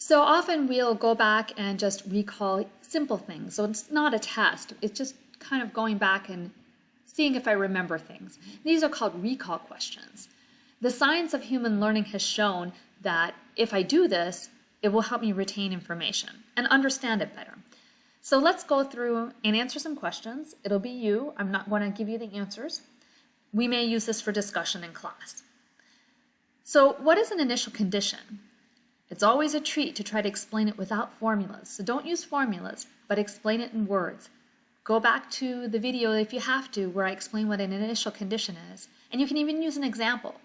So often we'll go back and just recall simple things. So it's not a test. It's just kind of going back and seeing if I remember things. These are called recall questions. The science of human learning has shown that if I do this, it will help me retain information and understand it better. So let's go through and answer some questions. It'll be you. I'm not going to give you the answers. We may use this for discussion in class. So what is an initial condition? It's always a treat to try to explain it without formulas. So don't use formulas, but explain it in words. Go back to the video if you have to, where I explain what an initial condition is. And you can even use an example.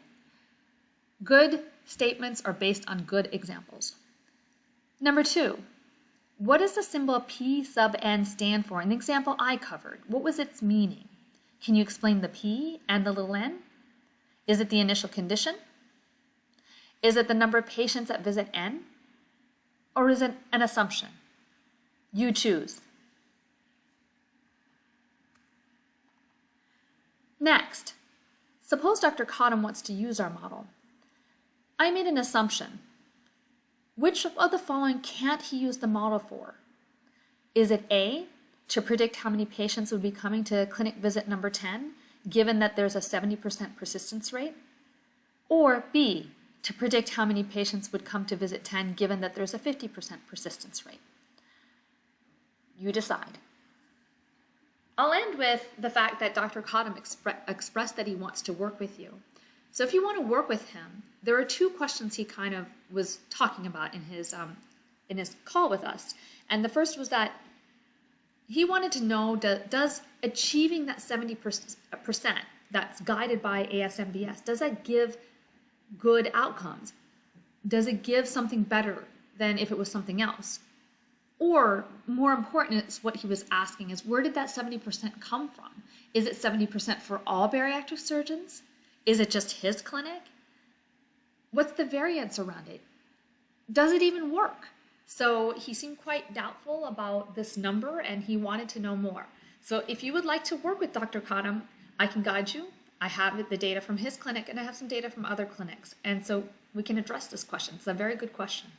Good statements are based on good examples. Number 2, what does the symbol P sub n stand for? An example I covered. What was its meaning? Can you explain the P and the little n? Is it the initial condition? Is it the number of patients at visit n? Or is it an assumption? You choose. Next, suppose Dr. Cottom wants to use our model. I made an assumption. Which of the following can't he use the model for? Is it A, to predict how many patients would be coming to clinic visit number 10, given that there's a 70% persistence rate? Or B, to predict how many patients would come to visit 10, given that there's a 50% persistence rate? You decide. I'll end with the fact that Dr. Cottom expressed that he wants to work with you. So if you want to work with him, there are 2 questions he kind of was talking about in his call with us. And the first was that he wanted to know, does achieving that 70% that's guided by ASMBS, does that give good outcomes? Does it give something better than if it was something else? Or more important, it's what he was asking is, where did that 70% come from? Is it 70% for all bariatric surgeons? Is it just his clinic? What's the variance around it? Does it even work? So he seemed quite doubtful about this number and he wanted to know more. So if you would like to work with Dr. Cottom, I can guide you. I have the data from his clinic and I have some data from other clinics. And so we can address this question. It's a very good question.